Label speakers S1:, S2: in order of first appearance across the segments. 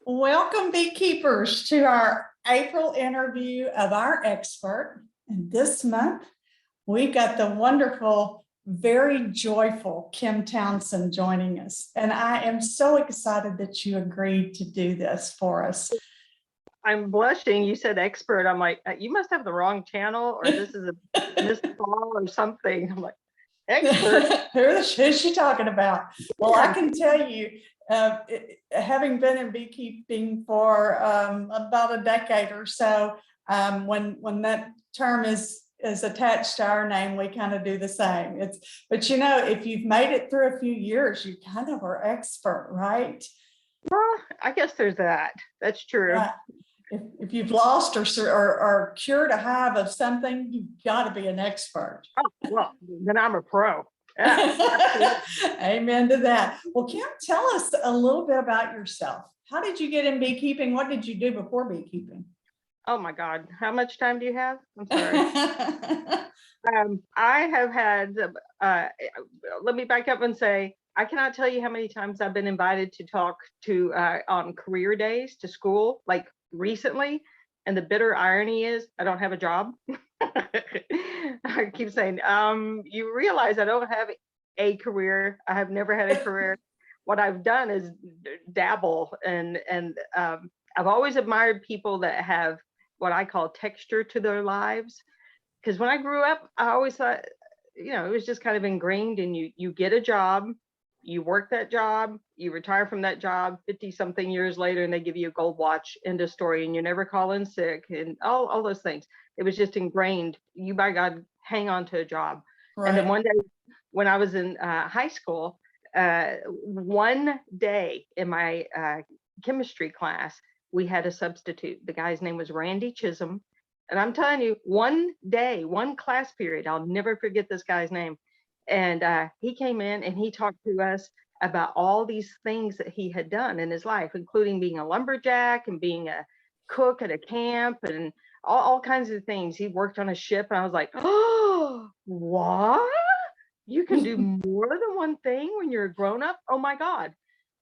S1: Welcome, beekeepers, to our April interview of our expert. And this month, we've got the wonderful, very joyful Kim Townsend joining us. And I am so excited that you agreed to do this for us.
S2: I'm blushing. You said expert. I'm like, you must have the wrong channel, or this is a missed call or something. I'm like, expert.
S1: Who's she talking about? Well, I can tell you, having been in beekeeping for about a decade or so, when that term is attached to our name, we kind of do the same. But you know, if you've made it through a few years, you kind of are expert, right?
S2: Well, I guess there's that. That's true.
S1: If you've lost or cured a hive of something, you've got to be an expert.
S2: Oh, well, then I'm a pro. Yeah.
S1: Amen to that. Well, Kim, tell us a little bit about yourself. How did you get in beekeeping? What did you do before beekeeping?
S2: Oh my God. How much time do you have? I'm sorry. I have had, let me back up and say, I cannot tell you how many times I've been invited to talk to on career days to school, like recently. And the bitter irony is I don't have a job. I keep saying, you realize I don't have a career. I have never had a career. What I've done is dabble, and I've always admired people that have what I call texture to their lives. Because when I grew up, I always thought, you know, it was just kind of ingrained in you. You get a job, you work that job, you retire from that job 50 something years later, and they give you a gold watch, end of story, and you never call in sick, and all those things. It was just ingrained. You, by God, hang on to a job. Right. And then one day when I was in high school, one day in my chemistry class, we had a substitute. The guy's name was Randy Chisholm. And I'm telling you, one day, one class period, I'll never forget this guy's name. And he came in and he talked to us about all these things that he had done in his life, including being a lumberjack and being a cook at a camp and all kinds of things. He worked on a ship, and I was like, oh, what? You can do more than one thing when you're a grown up? Oh my God.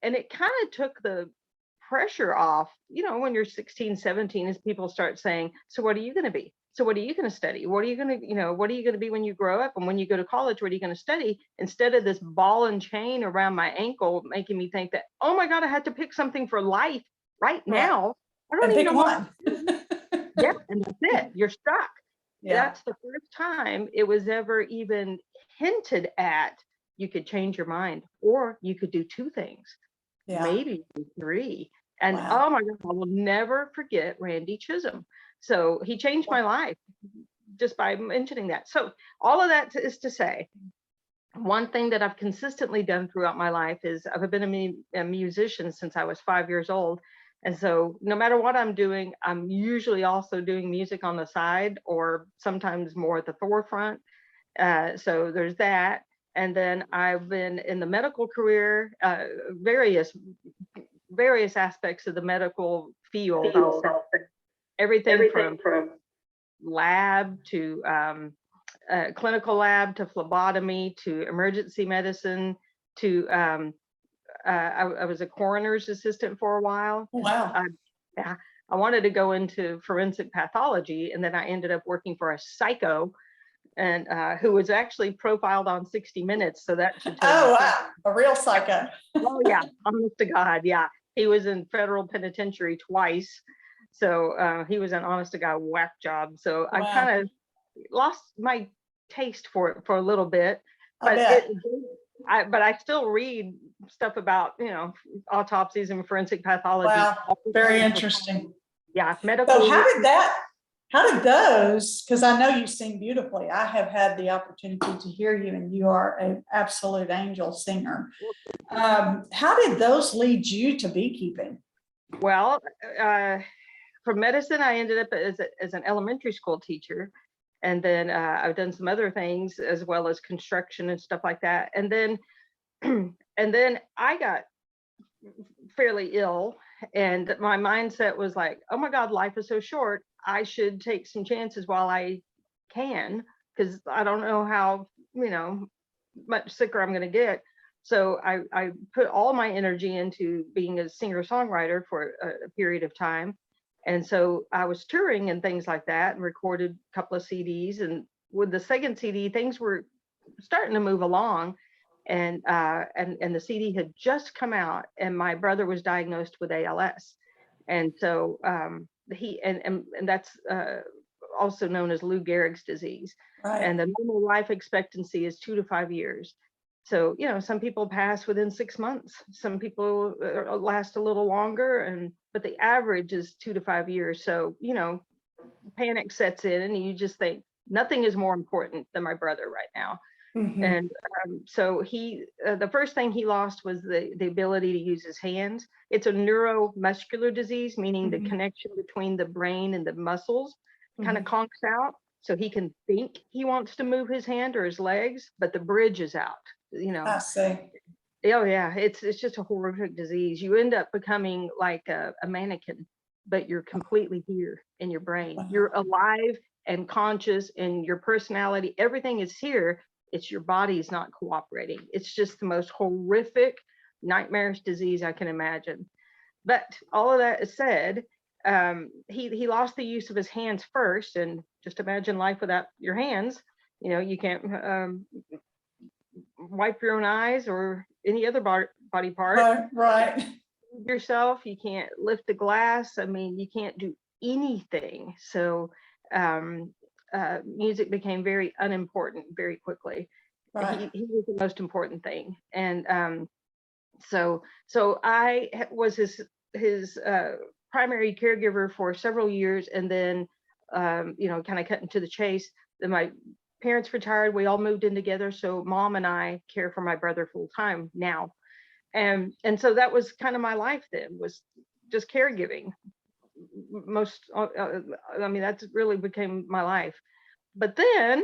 S2: And it kind of took the pressure off, you know, when you're 16, 17, as people start saying, so what are you going to be? So what are you going to study? What are you going to, you know, what are you going to be when you grow up? And when you go to college, what are you going to study? Instead of this ball and chain around my ankle, making me think that, oh my God, I had to pick something for life right now. I don't even know
S1: one.
S2: Yeah, and that's it. You're stuck.
S1: Yeah.
S2: That's the first time it was ever even hinted at. You could change your mind, or you could do two things, maybe three. And wow. Oh my God, I will never forget Randy Chisholm. So he changed my life just by mentioning that. So all of that is to say, one thing that I've consistently done throughout my life is I've been a musician since I was 5 years old. And so no matter what I'm doing, I'm usually also doing music on the side, or sometimes more at the forefront. So there's that. And then I've been in the medical career, various aspects of the medical field. Everything from lab to clinical lab to phlebotomy to emergency medicine to I was a coroner's assistant for a while.
S1: Wow.
S2: I wanted to go into forensic pathology, and then I ended up working for a psycho, and who was actually profiled on 60 Minutes. So that should tell you.
S1: Wow, a real psycho.
S2: Oh yeah, honest to God, yeah. He was in federal penitentiary twice. So he was an honest to God whack job. So wow. I kind of lost my taste for it for a little bit, but I still read stuff about, you know, autopsies and forensic pathology.
S1: Wow, very interesting.
S2: Yeah, medical.
S1: So how did those, because I know you sing beautifully. I have had the opportunity to hear you, and you are an absolute angel singer. How did those lead you to beekeeping?
S2: Well, for medicine, I ended up as an elementary school teacher. And then I've done some other things as well as construction and stuff like that. And then I got fairly ill, and my mindset was like, oh my God, life is so short. I should take some chances while I can, because I don't know how, you know, much sicker I'm going to get. So I put all my energy into being a singer-songwriter for a period of time. And so I was touring and things like that, and recorded a couple of CDs. And with the second CD, things were starting to move along. And the CD had just come out, and my brother was diagnosed with ALS. And so and that's also known as Lou Gehrig's disease.
S1: Right.
S2: And the normal life expectancy is 2 to 5 years. So, some people pass within 6 months, some people last a little longer, but the average is 2 to 5 years. So, panic sets in, and you just think nothing is more important than my brother right now.
S1: Mhm.
S2: And so the first thing he lost was the ability to use his hands. It's a neuromuscular disease, meaning the
S1: Mhm.
S2: connection between the brain and the muscles kind of
S1: Mhm.
S2: conks out. So he can think he wants to move his hand or his legs, but the bridge is out.
S1: I see.
S2: Oh yeah, it's just a horrific disease. You end up becoming like a mannequin, but you're completely here in your brain. You're alive and conscious, and your personality, everything is here. It's your body's not cooperating. It's just the most horrific, nightmarish disease I can imagine. But all of that is said, he lost the use of his hands first, and just imagine life without your hands. You can't wipe your own eyes or any other body part.
S1: Right.
S2: Yourself, you can't lift a glass. I mean, you can't do anything. So music became very unimportant very quickly.
S1: Right.
S2: He was the most important thing. And so I was his primary caregiver for several years, and then kind of cutting to the chase, then my parents retired, we all moved in together, so mom and I care for my brother full time now. And so that was kind of my life then, was just caregiving. I mean, that's really became my life. But then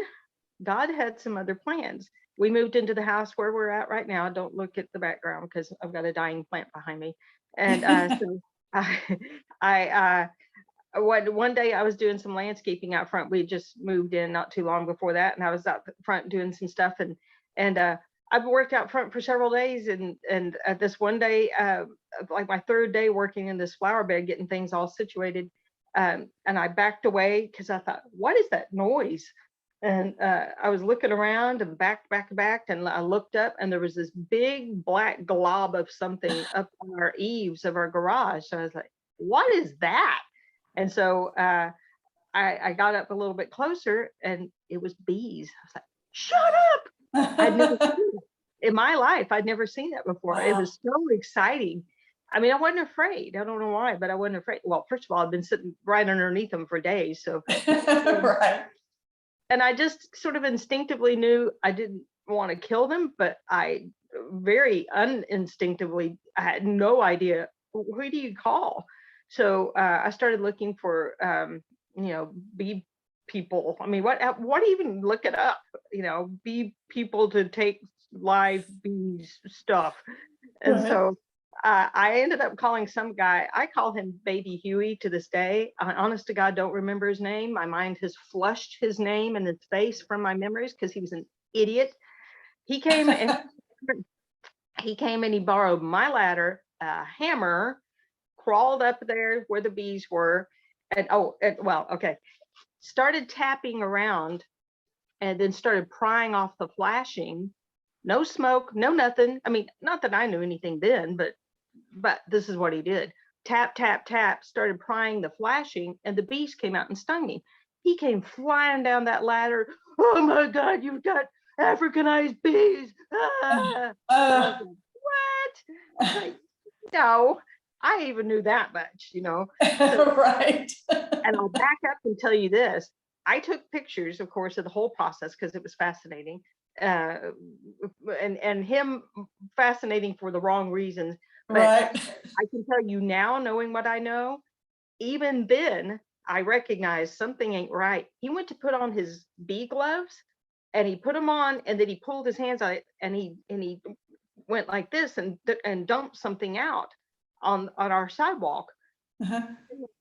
S2: God had some other plans. We moved into the house where we're at right now. Don't look at the background because I've got a dying plant behind me. And so I one day I was doing some landscaping out front. We just moved in not too long before that, and I was out front doing some stuff, and I've worked out front for several days, and this one day, like my third day working in this flower bed, getting things all situated, and I backed away because I thought, what is that noise? And I was looking around and back, and I looked up, and there was this big black glob of something up on our eaves of our garage. So I was like, what is that? And so I got up a little bit closer, and it was bees. I was like, shut up. I'd never seen it. In my life, I'd never seen that before. It
S1: Wow.
S2: was so exciting. I mean, I wasn't afraid. I don't know why, but I wasn't afraid. Well, first of all, I've been sitting right underneath them for days. So,
S1: Right.
S2: and I just sort of instinctively knew I didn't want to kill them, but I very uninstinctively, I had no idea, who do you call? So I started looking for, bee people. I mean, what even look it up, bee people to take live bees stuff. And
S1: Right.
S2: so I ended up calling some guy. I call him Baby Huey to this day. I honest to God don't remember his name. My mind has flushed his name and his face from my memories because he was an idiot. He came and he borrowed my ladder, a hammer, crawled up there where the bees were, and started tapping around, and then started prying off the flashing. No smoke, no nothing. I mean, not that I knew anything then, but this is what he did. Tap, tap, tap, started prying the flashing, and the bees came out and stung me. He came flying down that ladder. Oh my God, you've got Africanized bees. Ah. Like, what? Like, no, I even knew that much, So,
S1: Right.
S2: and I'll back up and tell you this. I took pictures, of course, of the whole process because it was fascinating. And him fascinating for the wrong reasons. But
S1: Right.
S2: I can tell you now, knowing what I know, even then, I recognized something ain't right. He went to put on his bee gloves, and he put them on, and then he pulled his hands on it, and he went like this and dumped something out on our sidewalk.
S1: Uh-huh.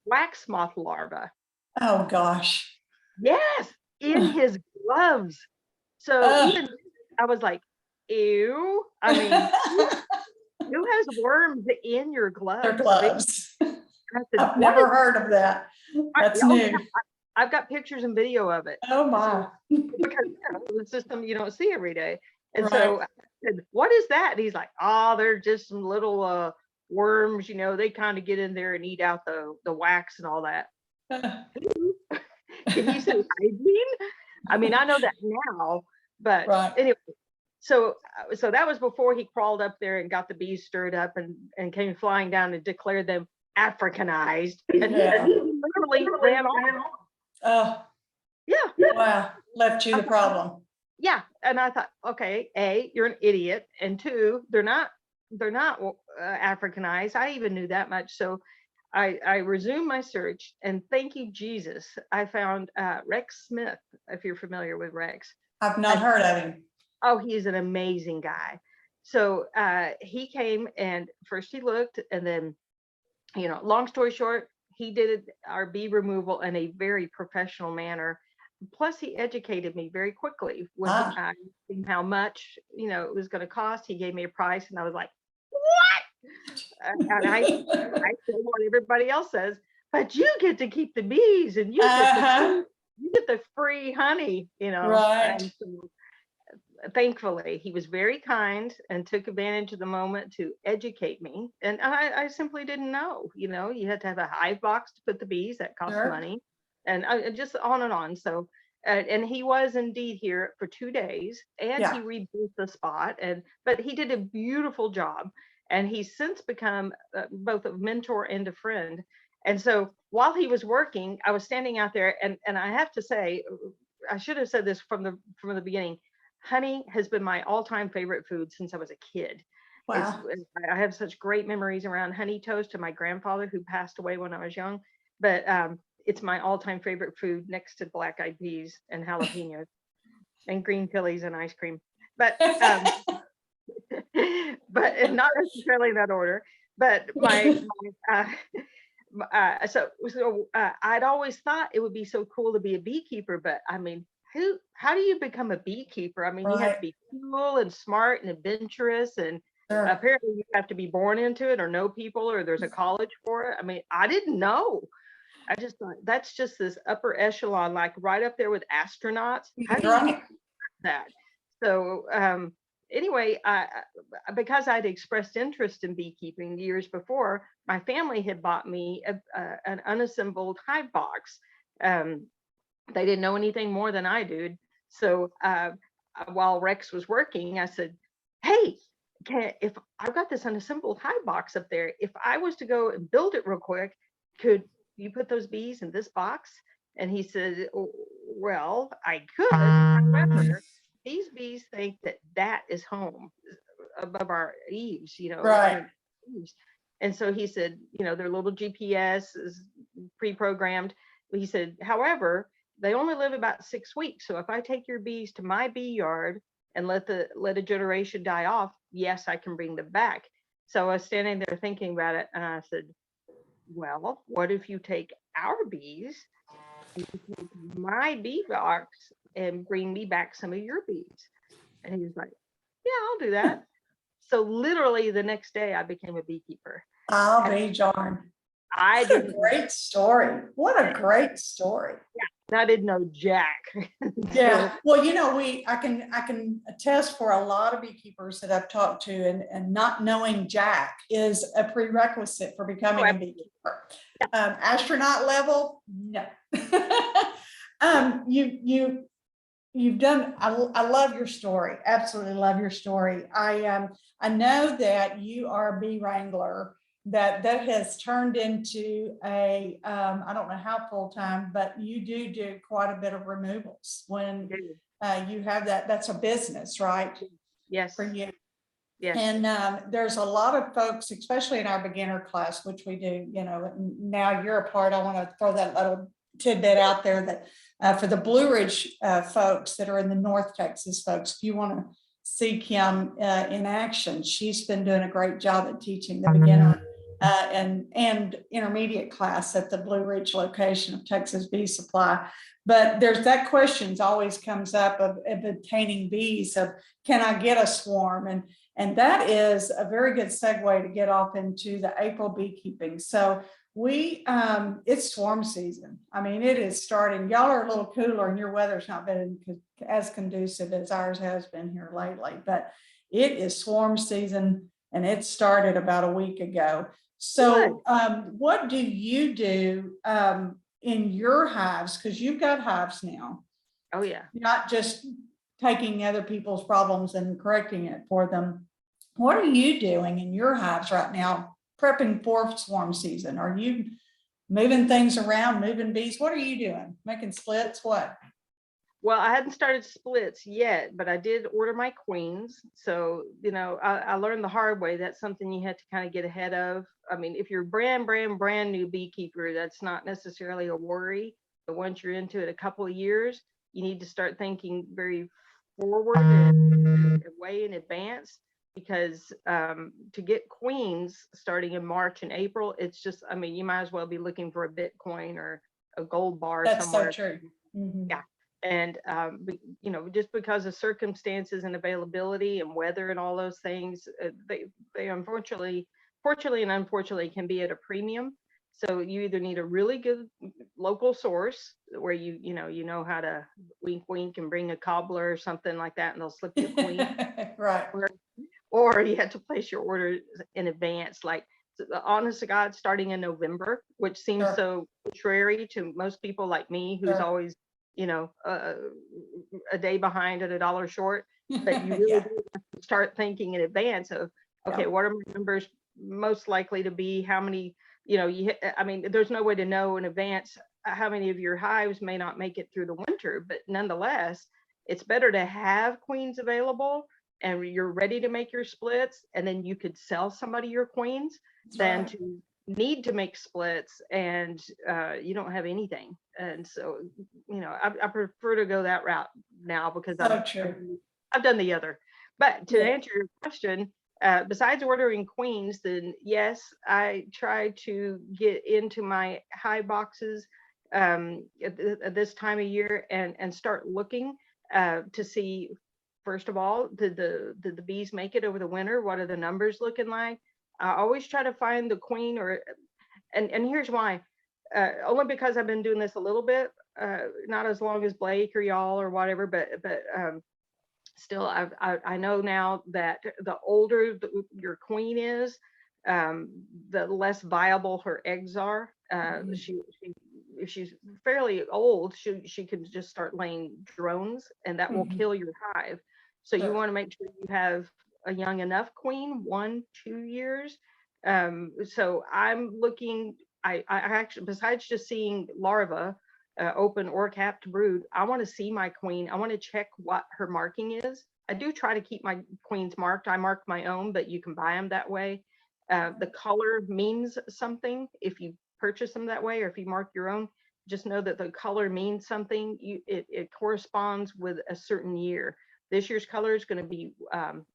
S2: Wax moth larva.
S1: Oh gosh.
S2: Yes, in his gloves. So even I was like, ew. I mean, who has worms in your gloves?
S1: Their gloves.
S2: I said,
S1: I've
S2: "What
S1: never
S2: is-"
S1: heard of that. That's
S2: Oh,
S1: new.
S2: yeah, I've got pictures and video of it.
S1: Oh my.
S2: Because it's just something you don't see every day. And
S1: Right.
S2: so I said, "What is that?" And he's like, "Oh, they're just some little worms, they kind of get in there and eat out the wax and all that." Can you say hygiene? I mean, I know that now, but
S1: Right.
S2: anyway, so that was before he crawled up there and got the bees stirred up and came flying down and declared them Africanized. And
S1: Yeah.
S2: he literally ran off.
S1: Oh,
S2: Yeah.
S1: wow. Left you the problem.
S2: Yeah. And I thought, okay, A, you're an idiot. And two, they're not Africanized. I even knew that much. So I resumed my search, and thank you, Jesus, I found Rex Smith, if you're familiar with Rex.
S1: I've not heard of him.
S2: Oh, he's an amazing guy. So he came, and first he looked, and then, long story short, he did our bee removal in a very professional manner. Plus, he educated me very quickly when I seen how much it was going to cost. He gave me a price, and I was like, "What?" And I said what everybody else says, but you get to keep the bees, and you get the free honey,
S1: Right.
S2: And so, thankfully, he was very kind and took advantage of the moment to educate me. And I simply didn't know. You had to have a hive box to put the bees, that cost money, and just on and on. So, and he was indeed here for 2 days, and he rebuilt the spot. But he did a beautiful job, and he's since become both a mentor and a friend. And so while he was working, I was standing out there, and I have to say, I should have said this from the beginning. Honey has been my all-time favorite food since I was a kid.
S1: Wow.
S2: I have such great memories around honey toast to my grandfather, who passed away when I was young. But it's my all-time favorite food, next to black-eyed peas and jalapenos and green chilies and ice cream. But but not necessarily in that order. But I'd always thought it would be so cool to be a beekeeper. But I mean, how do you become a beekeeper? I mean, you have to be cool and smart and adventurous, and apparently you have to be born into it or know people, or there's a college for it. I mean, I didn't know. I just thought that's just this upper echelon, like right up there with astronauts. How do you do that? So anyway, because I'd expressed interest in beekeeping years before, my family had bought me an unassembled hive box. They didn't know anything more than I did. So while Rex was working, I said, "Hey, if I've got this unassembled hive box up there, if I was to go and build it real quick, could you put those bees in this box?" And he said, "Well, I could. However, these bees think that is home above our eaves,
S1: Right.
S2: Eaves." And so he said, their little GPS is pre-programmed. He said, "However, they only live about 6 weeks. So if I take your bees to my bee yard and let a generation die off, yes, I can bring them back." So I was standing there thinking about it, and I said, "Well, what if you take our bees, and you take my bee box and bring me back some of your bees?" And he was like, "Yeah, I'll do that." So literally the next day I became a beekeeper.
S1: I'll be darned.
S2: I
S1: What a great story. What a great story.
S2: Yeah, I didn't know jack.
S1: Yeah. Well, I can attest for a lot of beekeepers that I've talked to, and not knowing jack is a prerequisite for becoming a beekeeper. Astronaut level, no. You've done. I love your story. Absolutely love your story. I know that you are a bee wrangler that has turned into a I don't know how full-time, but you do quite a bit of removals when you have that's a business, right?
S2: Yes.
S1: For you.
S2: Yes.
S1: And there's a lot of folks, especially in our beginner class, which we do, now you're a part. I want to throw that little tidbit out there that for the Blue Ridge folks that are in the North Texas folks, if you want to see Kim in action, she's been doing a great job at teaching the beginner and intermediate class at the Blue Ridge location of Texas Bee Supply. But there's that questions always comes up of obtaining bees, of can I get a swarm? And that is a very good segue to get off into the April beekeeping. So it's swarm season. I mean, it is starting. Y'all are a little cooler and your weather's not been as conducive as ours has been here lately, but it is swarm season and it started about a week ago. So what do you do in your hives? Because you've got hives now.
S2: Oh yeah.
S1: Not just taking other people's problems and correcting it for them. What are you doing in your hives right now, prepping for swarm season? Are you moving things around, moving bees? What are you doing? Making splits? What?
S2: Well, I hadn't started splits yet, but I did order my queens. So, you know, I learned the hard way. That's something you have to kind of get ahead of. I mean, if you're brand new beekeeper, that's not necessarily a worry. But once you're into it a couple of years, you need to start thinking very forward and way in advance, because to get queens starting in March and April, it's just, I mean, you might as well be looking for a Bitcoin or a gold bar
S1: That's
S2: somewhere.
S1: so true. Mm-hmm.
S2: Yeah. And, you know, just because of circumstances and availability and weather and all those things, they unfortunately, fortunately and unfortunately, can be at a premium. So you either need a really good local source where you know how to wink, wink and bring a cobbler or something like that, and they'll slip you a queen.
S1: Right.
S2: Or you have to place your order in advance, like, honest to God, starting in November, which seems so contrary to most people like me, who's always, you know, a day behind and $1 short. But you really do have to start thinking in advance of, okay, what are my numbers most likely to be? How many, you know, I mean, there's no way to know in advance how many of your hives may not make it through the winter, but nonetheless, it's better to have queens available and you're ready to make your splits, and then you could sell somebody your queens than to need to make splits and you don't have anything. And so, you know, I prefer to go that route now, because I've done the other. But to answer your question, besides ordering queens, then yes, I try to get into my hive boxes at this time of year and start looking to see, first of all, did the bees make it over the winter? What are the numbers looking like? I always try to find the queen, and here's why. Only because I've been doing this a little bit, not as long as Blake or y'all or whatever, but still, I know now that the older your queen is, the less viable her eggs are. If she's fairly old, she can just start laying drones, and that will kill your hive. So you want to make sure you have a young enough queen, 1-2 years. So I'm looking. I actually, besides just seeing larvae, open or capped brood, I want to see my queen. I want to check what her marking is. I do try to keep my queens marked. I mark my own, but you can buy them that way. The color means something if you purchase them that way, or if you mark your own. Just know that the color means something. It corresponds with a certain year. This year's color is going to be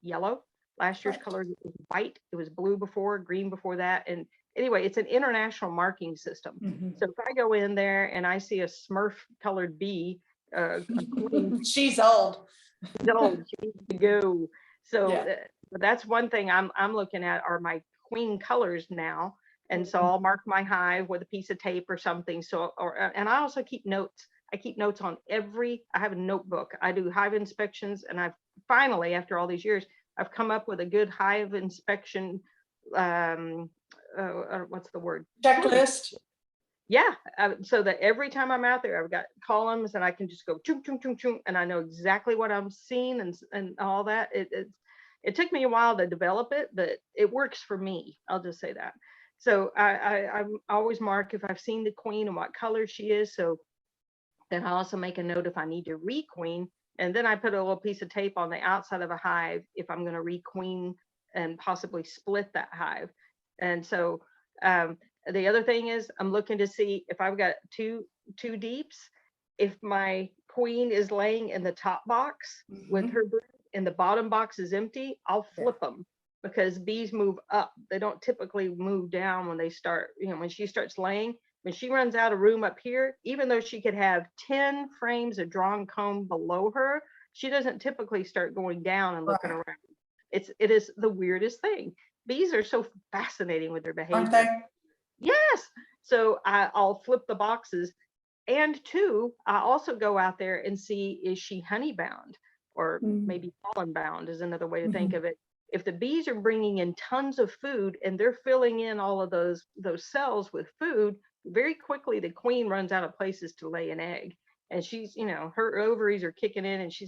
S2: yellow. Last year's color was white. It was blue before, green before that. And anyway, it's an international marking system. So if I go in there and I see a Smurf colored bee,
S1: she's old.
S2: She's old. She needs to go. So that's one thing I'm looking at, are my queen colors now. And so I'll mark my hive with a piece of tape or something. So, and I also keep notes. I keep notes on I have a notebook. I do hive inspections, and I've finally, after all these years, I've come up with a good hive inspection, what's the word?
S1: Checklist.
S2: Yeah. So that every time I'm out there, I've got columns and I can just go chung, chung, chung, chung, and I know exactly what I'm seeing and all that. It took me a while to develop it, but it works for me. I'll just say that. So I always mark if I've seen the queen and what color she is. So then I also make a note if I need to requeen, and then I put a little piece of tape on the outside of a hive if I'm going to requeen and possibly split that hive. And so the other thing is, I'm looking to see if I've got two deeps, if my queen is laying in the top box with her brood and the bottom box is empty, I'll flip them. because bees move up. They don't typically move down when they start, when she starts laying. When she runs out of room up here, even though she could have 10 frames of drawn comb below her, she doesn't typically start going down and looking
S1: Right.
S2: around. It is the weirdest thing. Bees are so fascinating with their
S1: Aren't
S2: behavior.
S1: they?
S2: Yes. So I'll flip the boxes. And two, I also go out there and see, is she honey bound, or maybe pollen bound is another way to think of it. If the bees are bringing in tons of food and they're filling in all of those cells with food, very quickly the queen runs out of places to lay an egg. And she's, her ovaries are kicking in, and she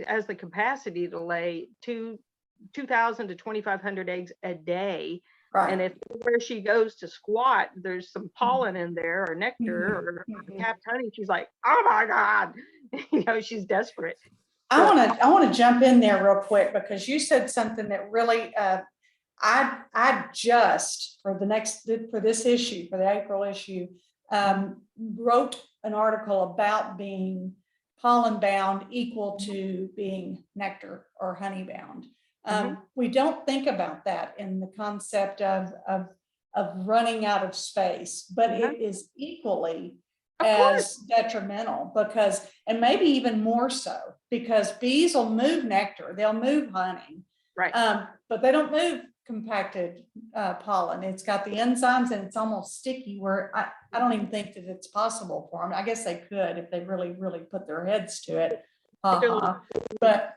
S2: has the capacity to lay 2,000 to 2,500 eggs a day.
S1: Right.
S2: And if where she goes to squat, there's some pollen in there, or nectar, or capped honey, she's like, oh my God, she's desperate.
S1: I want to jump in there real quick, because you said something that really, I just for this issue, for the April issue, wrote an article about being pollen bound equal to being nectar or honey bound. We don't think about that in the concept of running out of space, but it is equally as detrimental, because, and maybe even more so, because bees will move nectar, they'll move honey,
S2: right?
S1: But they don't move compacted pollen. It's got the enzymes, and it's almost sticky, where I don't even think that it's possible for them. I guess they could if they really, really put their heads to it. But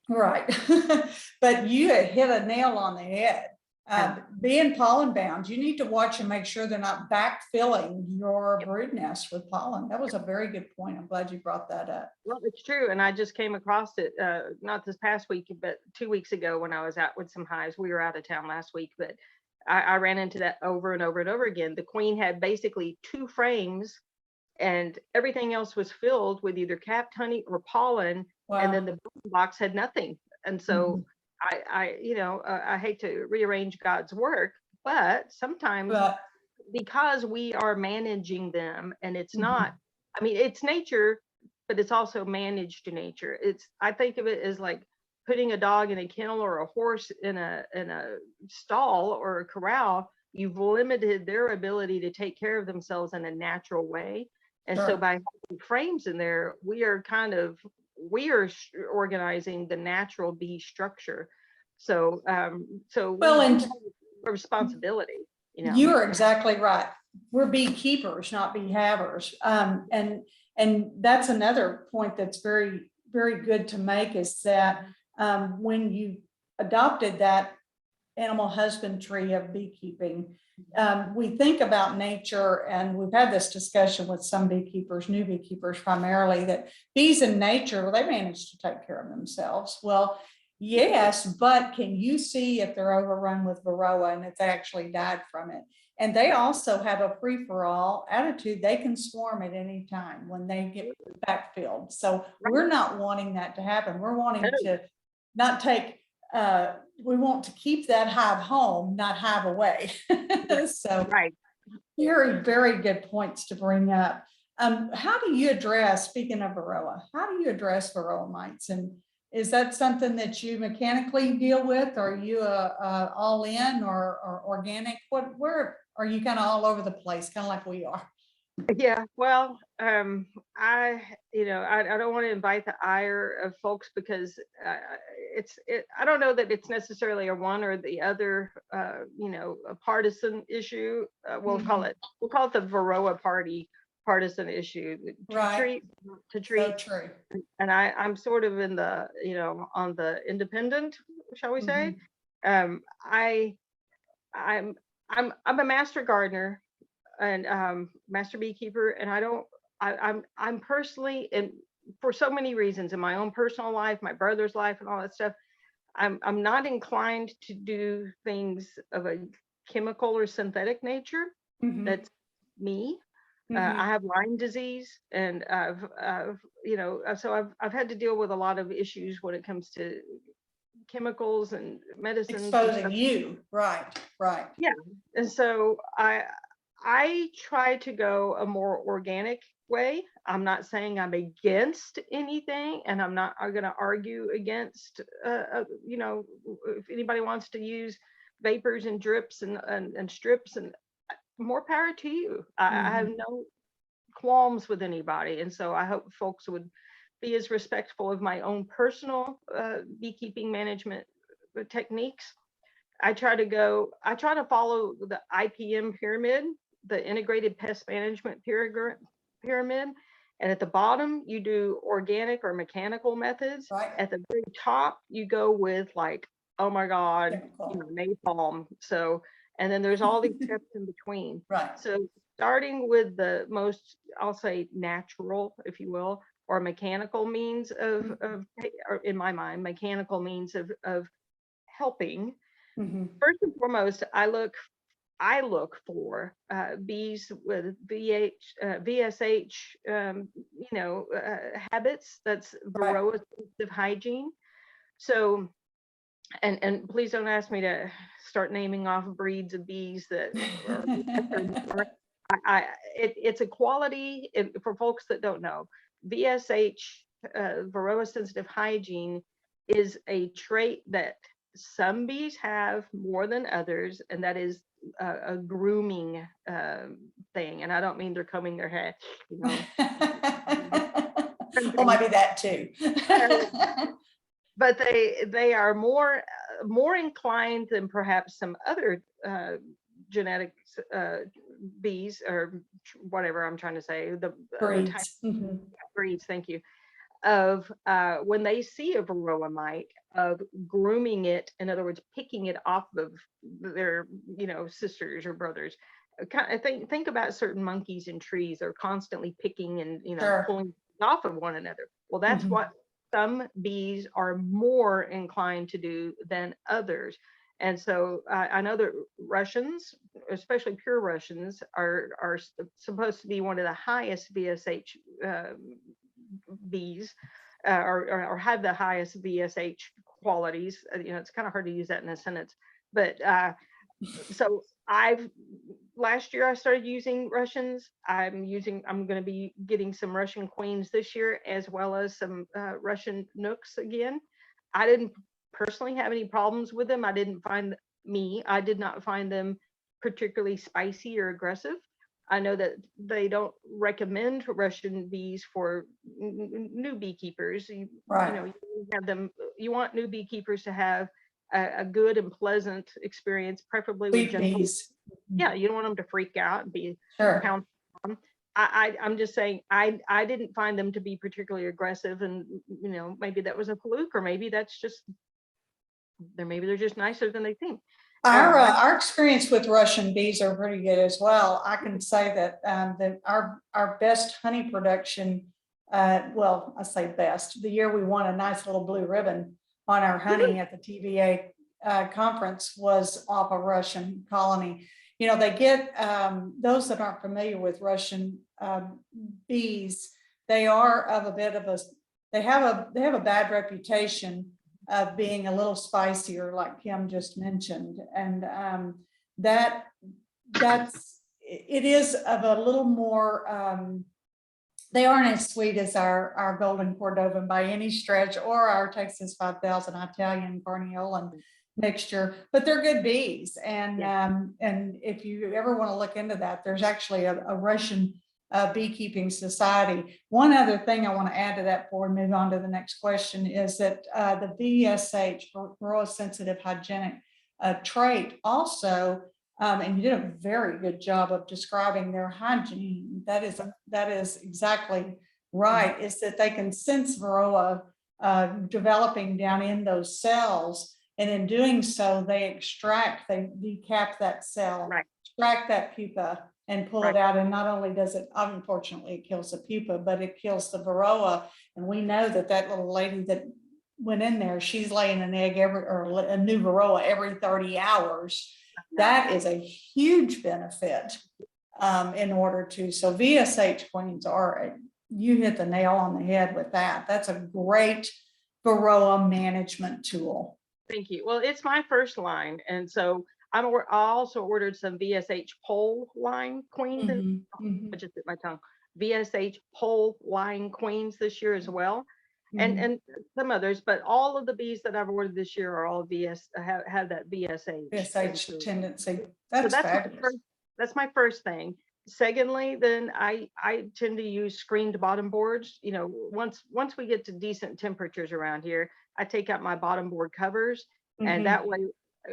S1: right. But you had hit a nail on the head. Being pollen bound, you need to watch and make sure they're not backfilling your brood nest with pollen. That was a very good point. I'm glad you brought that up.
S2: Well, it's true. And I just came across it, not this past week, but 2 weeks ago when I was out with some hives. We were out of town last week, but I ran into that over and over and over again. The queen had basically 2 frames, and everything else was filled with either capped honey or pollen. Wow. And then the box had nothing. And so I hate to rearrange God's work, but sometimes because we are managing them, and it's not, I mean, it's nature, but it's also managed nature. I think of it as like putting a dog in a kennel or a horse in a stall or a corral. You've limited their ability to take care of themselves in a natural way. And so by having frames in there, we are organizing the natural bee structure. So well, and responsibility,
S1: you are exactly right. We're beekeepers, not bee havers. And that's another point that's very, very good to make, is that when you adopted that animal husbandry of beekeeping, we think about nature, and we've had this discussion with some beekeepers, new beekeepers primarily, that bees in nature, well, they manage to take care of themselves. Well, yes, but can you see if they're overrun with Varroa and it's actually died from it? And they also have a free-for-all attitude. They can swarm at any time when they get backfilled. So we're not wanting that to happen. We're wanting to not take, we want to keep that hive home, not hive away. So very, very good points to bring up. How do you address, speaking of Varroa, how do you address Varroa mites? And is that something that you mechanically deal with? Or are you all in or organic? Where are you kind of all over the place, kind of like we are?
S2: Yeah, well, I don't want to invite the ire of folks, because I don't know that it's necessarily a one or the other, a partisan issue. We'll call it the Varroa partisan issue. To treat. So true. And I'm sort of in the, on the independent, shall we say? I'm a master gardener and master beekeeper, and I'm personally, and for so many reasons in my own personal life, my brother's life, and all that stuff, I'm not inclined to do things of a chemical or synthetic nature. That's me. I have Lyme disease, and so I've had to deal with a lot of issues when it comes to chemicals and medicines.
S1: Exposing you, right.
S2: Yeah, and so I try to go a more organic way. I'm not saying I'm against anything, and I'm going to argue against, if anybody wants to use vapors and drips and strips, and more power to you. I have no qualms with anybody. And so I hope folks would be as respectful of my own personal beekeeping management techniques. I try to follow the IPM pyramid, the integrated pest management pyramid. And at the bottom, you do organic or mechanical methods.
S1: Right.
S2: At the very top, you go with like, oh my God, napalm. So, and then there's all these steps in between.
S1: Right.
S2: So starting with the most, I'll say natural, if you will, or mechanical means of or in my mind, mechanical means of helping. First and foremost, I look for bees with VSH, habits. That's Varroa sensitive hygiene. So, and please don't ask me to start naming off breeds of bees that it's a quality for folks that don't know. VSH, Varroa sensitive hygiene, is a trait that some bees have more than others, and that is a grooming thing. And I don't mean they're combing their hair,
S1: Well, maybe that too.
S2: But they are more inclined than perhaps some other genetics bees, or whatever I'm trying to say, the
S1: breeds.
S2: Breeds, thank you, of when they see a Varroa mite, of grooming it, in other words, picking it off of their sisters or brothers. Kind of think about certain monkeys in trees. They're constantly picking and pulling off of one another. Well, that's what some bees are more inclined to do than others. And so I know that Russians, especially pure Russians, are supposed to be one of the highest VSH bees, or have the highest VSH qualities. It's kind of hard to use that in a sentence, but so last year I started using Russians. I'm going to be getting some Russian queens this year, as well as some Russian nooks again. I didn't personally have any problems with them. I did not find them particularly spicy or aggressive. I know that they don't recommend Russian bees for new beekeepers. You want new beekeepers to have a good and pleasant experience, preferably with gentle bees. Yeah, you don't want them to freak out and be pounced on. I'm just saying I didn't find them to be particularly aggressive, and maybe that was a fluke, or maybe that's just they're just nicer than they think.
S1: Our experience with Russian bees are pretty good as well. I can say that our best honey production, well, I say best, the year we won a nice little blue ribbon on our honey at the TVA conference was off a Russian colony. They get those that aren't familiar with Russian bees. They are of a bit of they have a bad reputation of being a little spicier, like Kim just mentioned, and it is of a little more. They aren't as sweet as our Golden Cordovan by any stretch, or our Texas 5000 Italian Carniolan mixture, but they're good bees. And if you ever want to look into that, there's actually a Russian beekeeping society. One other thing I want to add to that before we move on to the next question is that the VSH, Varroa sensitive hygienic trait, also, and you did a very good job of describing their hygiene. That is exactly right. Is that they can sense Varroa developing down in those cells, and in doing so, they decap that cell, extract that pupa, and pull it out. And not only does it, unfortunately, it kills the pupa, but it kills the Varroa. And we know that little lady that went in there, she's laying an egg or a new Varroa every 30 hours. That is a huge benefit in order to, so VSH queens you hit the nail on the head with that. That's a great Varroa management tool.
S2: Thank you. Well, it's my first line. And so I also ordered some VSH pole line queens.
S1: Mhm, mhm,
S2: I just bit my tongue. VSH pole line queens this year as well,
S1: mhm.
S2: and some others, but all of the bees that I've ordered this year are all have that VSH. And
S1: BSH tendency.
S2: so
S1: That's fabulous.
S2: that's my first thing. Secondly, then I tend to use screened bottom boards. You know, once we get to decent temperatures around here, I take out my bottom board covers, and
S1: Mhm,
S2: that way,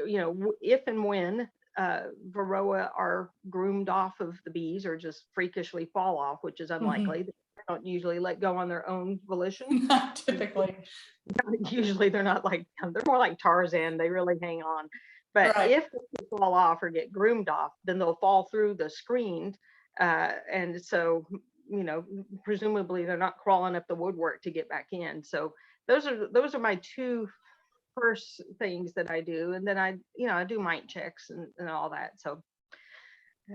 S2: you know, if and when Varroa are groomed off of the bees or just freakishly fall off, which is
S1: mhm.
S2: unlikely. They don't usually let go on their own volition.
S1: Not typically.
S2: Usually they're not like, they're more like Tarzan. They really hang on. But
S1: Right.
S2: if they fall off or get groomed off, then they'll fall through the screen. And so, you know, presumably they're not crawling up the woodwork to get back in. So those are my two first things that I do. And then I do mite checks and all that. So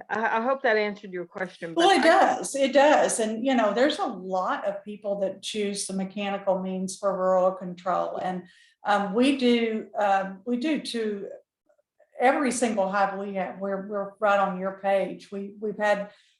S2: I hope that answered your question.
S1: Well,
S2: But
S1: it does. It does. And, you know, there's a lot of people that choose the mechanical means for rural control. And we do too. Every single hive we have, we're right on your page. We've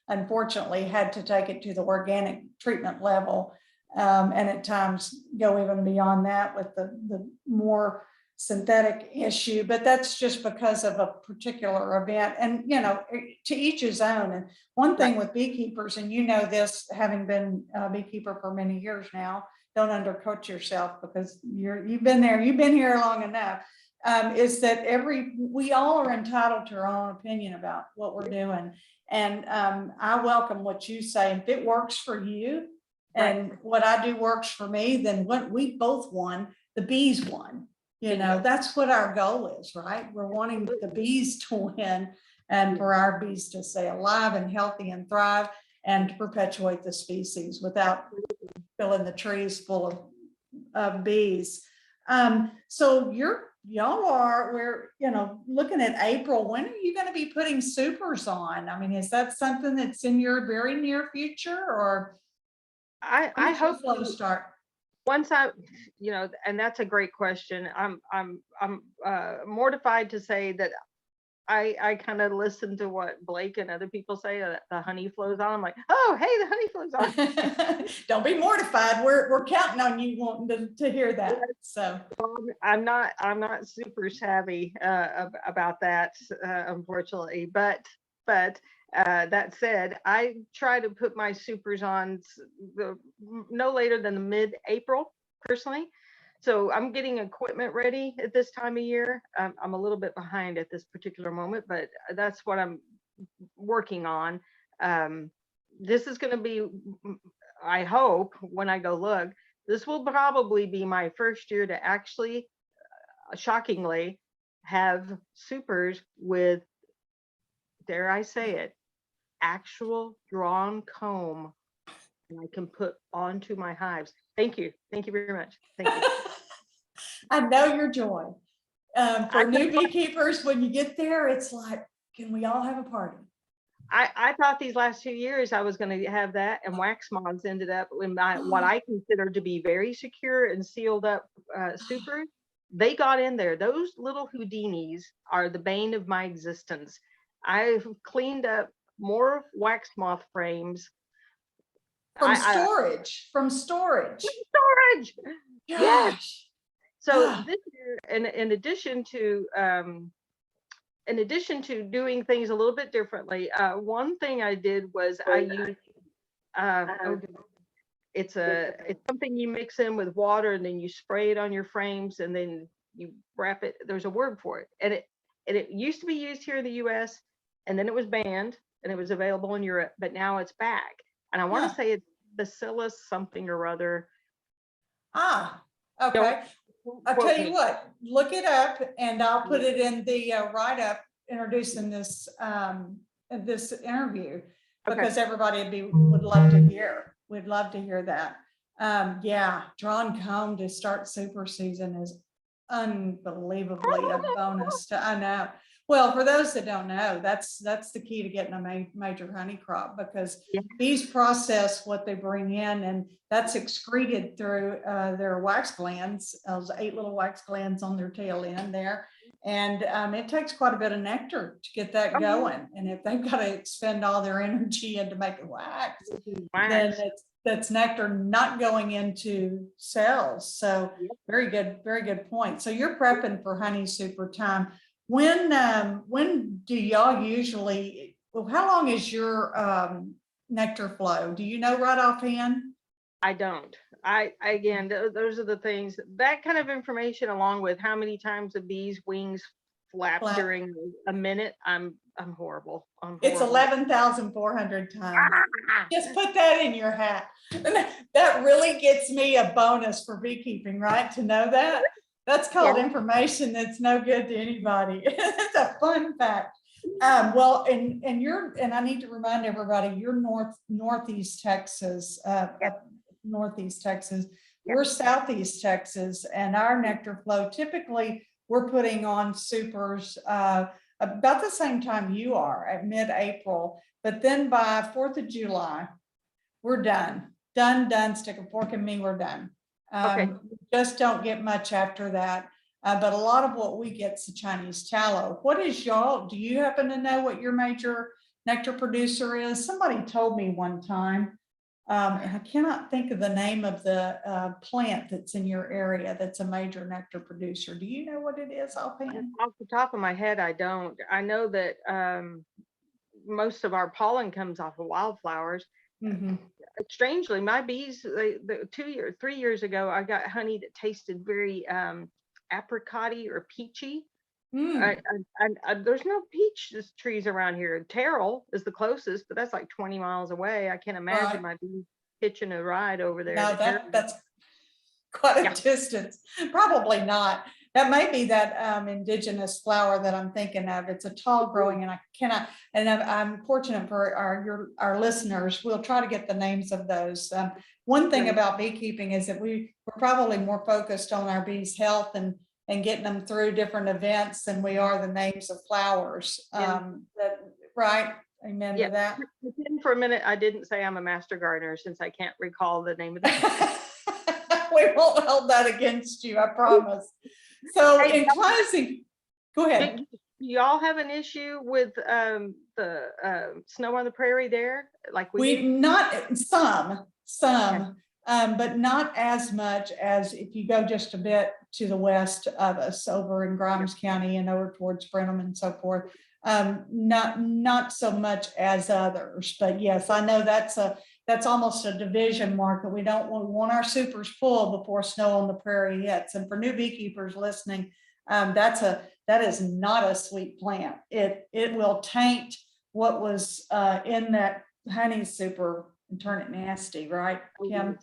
S1: unfortunately had to take it to the organic treatment level, and at times go even beyond that with the more synthetic issue. But that's just because of a particular event, and you know, to each his own. And one thing with beekeepers, and you know this, having been a beekeeper for many years now, don't undercut yourself because you've been there, you've been here long enough. Is that we all are entitled to our own opinion about what we're doing. And I welcome what you say. If it works for you and what I do works for me, then what we both won, the bees won. You know, that's what our goal is, right? We're wanting the bees to win and for our bees to stay alive and healthy and thrive and to perpetuate the species without filling the trees full of bees. So we're, you know, looking at April. When are you going to be putting supers on? I mean, is that something that's in your very near future, or
S2: I hope
S1: to start?
S2: Once you know, and that's a great question. I'm mortified to say that I kind of listen to what Blake and other people say that the honey flows on. I'm like, oh, hey, the honey flows on.
S1: Don't be mortified. We're counting on you wanting to hear that. So
S2: I'm not super savvy about that, unfortunately. But that said, I try to put my supers on no later than the mid-April, personally. So I'm getting equipment ready at this time of year. I'm a little bit behind at this particular moment, but that's what I'm working on. This is going to be, I hope, when I go look, this will probably be my first year to actually, shockingly, have supers with, dare I say it, actual drawn comb and I can put onto my hives. Thank you. Thank you very much. Thank you.
S1: I know your joy. For new beekeepers, when you get there, it's like, can we all have a party?
S2: I thought these last 2 years I was going to have that, and wax moths ended up in what I consider to be very secure and sealed up supers. They got in there. Those little Houdinis are the bane of my existence. I've cleaned up more wax moth frames
S1: from storage. Storage.
S2: Yes.
S1: Gosh.
S2: So this year, in addition to doing things a little bit differently, one thing I did was I used it's something you mix in with water and then you spray it on your frames and then you wrap it. There's a word for it, and it used to be used here in the U.S. and then it was banned and it was available in Europe, but now it's back. And I want to say it's Bacillus something or other.
S1: Okay. I'll tell you what, look it up and I'll put it in the write-up introducing this this interview, because everybody would love to hear. We'd love to hear that. Yeah, drawn comb to start super season is unbelievably a bonus to, I know. Well, for those that don't know, that's the key to getting a major honey crop, because bees process what they bring in, and that's excreted through their wax glands, those 8 little wax glands on their tail end there. And it takes quite a bit of nectar to get that going. And if they've got to expend all their energy into making wax, then that's nectar not going into cells. So very good point. So you're prepping for honey super time. When do y'all usually, well, how long is your nectar flow? Do you know right offhand?
S2: I don't. Again, those are the things, that kind of information, along with how many times a bee's wings flap during a minute. I'm horrible.
S1: It's 11,400 times. Just put that in your hat. That really gets me a bonus for beekeeping, right? To know that. That's called information that's no good to anybody. It's a fun fact. Well, and I need to remind everybody, you're northeast Texas, northeast Texas. We're southeast Texas, and our nectar flow, typically we're putting on supers about the same time you are, at mid-April, but then by 4th of July, we're done, stick a fork in me, we're done. Just don't get much after that. But a lot of what we get is the Chinese tallow. What is y'all, do you happen to know what your major nectar producer is? Somebody told me one time, and I cannot think of the name of the plant that's in your area that's a major nectar producer. Do you know what it is offhand?
S2: Off the top of my head, I don't. I know that most of our pollen comes off of wildflowers. Strangely, my bees, 3 years ago, I got honey that tasted very apricot-y or peachy. There's no peach trees around here. Terrell is the closest, but that's like 20 miles away. I can't imagine my bees hitching a ride over there.
S1: No, that's quite a distance. Probably not. That may be that indigenous flower that I'm thinking of. It's a tall growing, and I cannot, and I'm fortunate for our listeners. We'll try to get the names of those. One thing about beekeeping is that we're probably more focused on our bees' health and getting them through different events than we are the names of flowers. Right? Amen to that.
S2: For a minute, I didn't say I'm a master gardener, since I can't recall the name of the
S1: We won't hold that against you, I promise. So in closing, go ahead.
S2: Do y'all have an issue with the snow on the prairie there? Like
S1: we not some, but not as much as if you go just a bit to the west of us, over in Grimes County and over towards Brenham and so forth. Not so much as others, but yes, I know that's almost a division mark, that we want our supers full before snow on the prairie hits. And for new beekeepers listening, that is not a sweet plant. It will taint what was in that honey super and turn it nasty, right, Kim?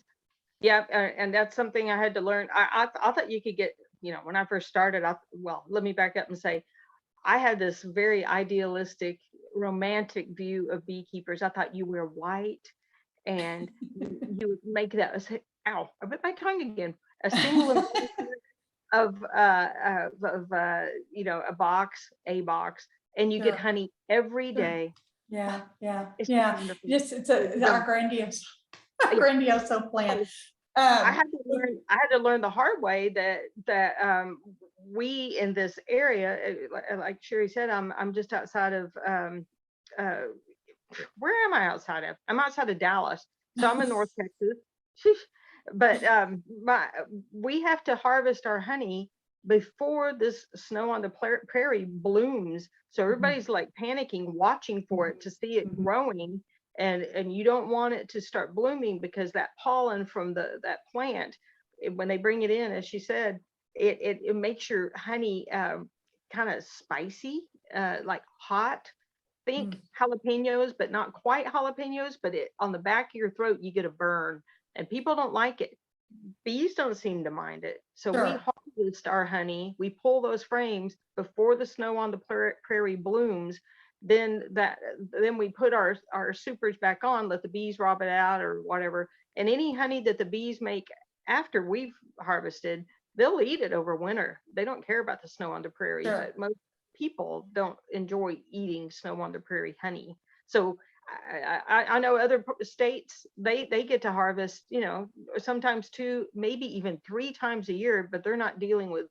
S2: Yeah, and that's something I had to learn. I thought you could get, when I first started, well, let me back up and say, I had this very idealistic, romantic view of beekeepers. I thought you wear white and you would make that, ow, I bit my tongue again, a single of a box, and you get honey every day.
S1: Yeah. Yes, it's our grandiose plan.
S2: I had to learn the hard way that we in this area, like Chari said, I'm just outside of where am I outside of? I'm outside of Dallas, so I'm in North Texas. But we have to harvest our honey before this snow on the prairie blooms. So everybody's like panicking, watching for it to see it growing. And you don't want it to start blooming, because that pollen from that plant, when they bring it in, as she said, it makes your honey kind of spicy, like hot. Think jalapenos, but not quite jalapenos. But on the back of your throat, you get a burn, and people don't like it. Bees don't seem to mind it. So we harvest our honey. We pull those frames before the snow on the prairie blooms. Then we put our supers back on, let the bees rob it out or whatever. And any honey that the bees make after we've harvested, they'll eat it over winter. They don't care about the snow on the prairie, but most people don't enjoy eating snow on the prairie honey. So I know other states, they get to harvest, sometimes 2, maybe even 3 times a year, but they're not dealing with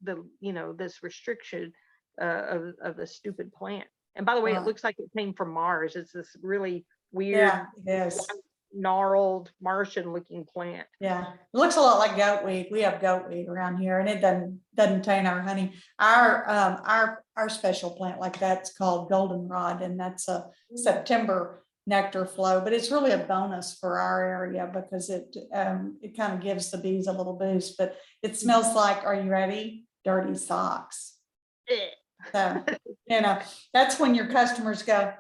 S2: this restriction of the stupid plant. And by the way, it
S1: Right.
S2: looks like it came from Mars. It's this really weird,
S1: Yeah, it is.
S2: gnarled Martian looking plant.
S1: Yeah, it looks a lot like goatweed. We have goatweed around here, and it doesn't taint our honey. Our special plant like that's called goldenrod, and that's a September nectar flow. But it's really a bonus for our area because it kind of gives the bees a little boost. But it smells like, are you ready? Dirty socks. So that's when your customers go,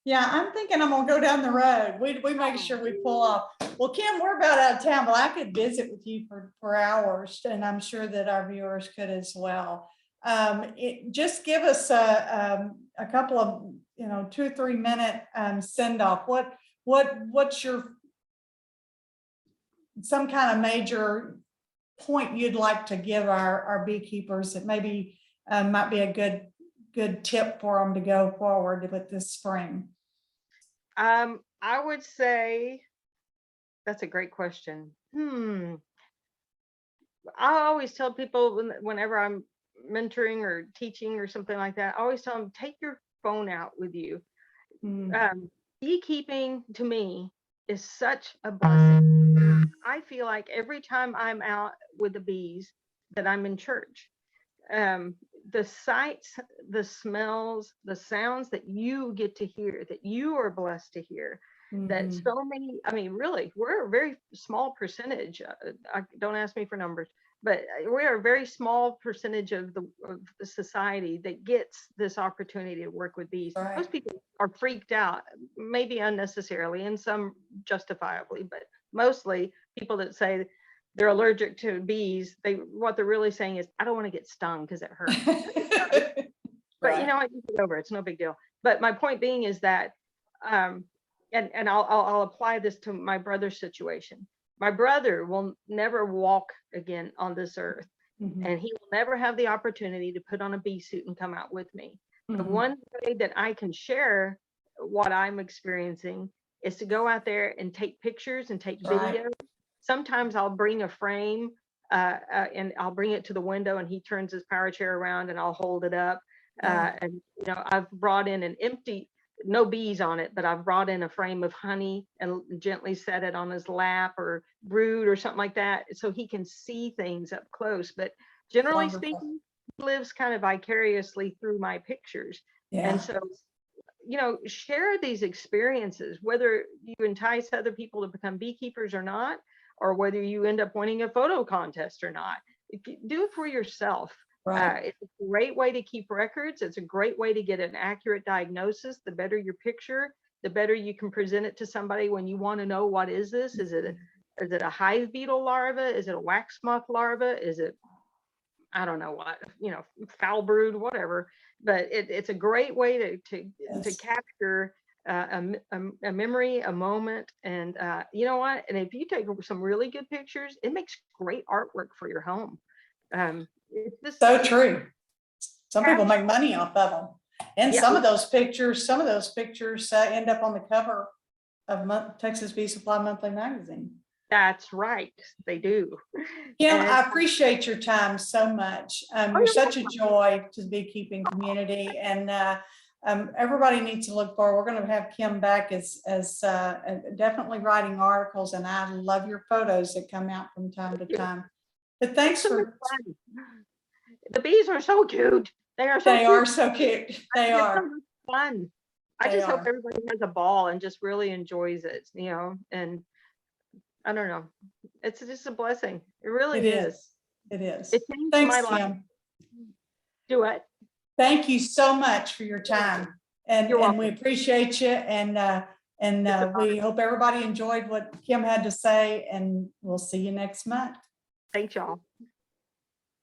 S1: yeah, I'm thinking I'm gonna go down the road. We make sure we pull off. Well, Kim, we're about out of town, but I could visit with you for hours, and I'm sure that our viewers could as well. Just give us a couple of 2 or 3 minute send off. What's your some kind of major point you'd like to give our beekeepers that maybe might be a good tip for them to go forward with this spring?
S2: I would say that's a great question. I always tell people whenever I'm mentoring or teaching or something like that, I always tell them, take your phone out with you. Beekeeping to me is such a blessing. I feel like every time I'm out with the bees that I'm in church. The sights, the smells, the sounds that you get to hear, that you are blessed to hear, that so many, I mean, really, we're a very small percentage. Don't ask me for numbers, but we're a very small percentage of the society that gets this opportunity to work with bees.
S1: Right.
S2: Most people are freaked out, maybe unnecessarily, and some justifiably, but mostly people that say they're allergic to bees, what they're really saying is, I don't want to get stung because it hurts. But
S1: Right.
S2: I get it over. It's no big deal. But my point being is that, and I'll apply this to my brother's situation. My brother will never walk again on this earth, and he will never have the opportunity to put on a bee suit and come out with me. The one way that I can share what I'm experiencing is to go out there and take pictures and take videos. Sometimes I'll bring a frame and I'll bring it to the window, and he turns his power chair around and I'll hold it up. And I've brought in an empty, no bees on it, but I've brought in a frame of honey and gently set it on his lap or brood or something like that, so he can see things up close. But generally speaking, he lives kind of vicariously through my pictures. And so share these experiences, whether you entice other people to become beekeepers or not, or whether you end up winning a photo contest or not. Do it for yourself. It's a great way to keep records. It's a great way to get an accurate diagnosis. The better your picture, the better you can present it to somebody when you want to know, what is this? Is it a hive beetle larva? Is it a wax moth larva? Is it, I don't know what, foul brood, whatever. But it's a great way to capture a memory, a moment, and you know what? And if you take some really good pictures, it makes great artwork for your home. It's just
S1: so true. Some people make money off of them, and some of those pictures end up on the cover of Texas Bee Supply Monthly Magazine.
S2: That's right, they do.
S1: Kim, I appreciate your time so much. You're such a joy to the beekeeping community, and everybody needs to look forward. We're going to have Kim back as definitely writing articles, and I love your photos that come out from time to time. But thanks for
S2: fun. The bees are so cute. They are
S1: so cute. They are
S2: so fun. I just hope everybody has a ball and just really enjoys it, and I don't know. It's just a blessing. It really is.
S1: It is.
S2: It changed
S1: Thanks,
S2: my life.
S1: Kim.
S2: Do it.
S1: Thank you so much for your time, and we appreciate you, and we hope everybody enjoyed what Kim had to say, and we'll see you next month.
S2: Thanks, y'all.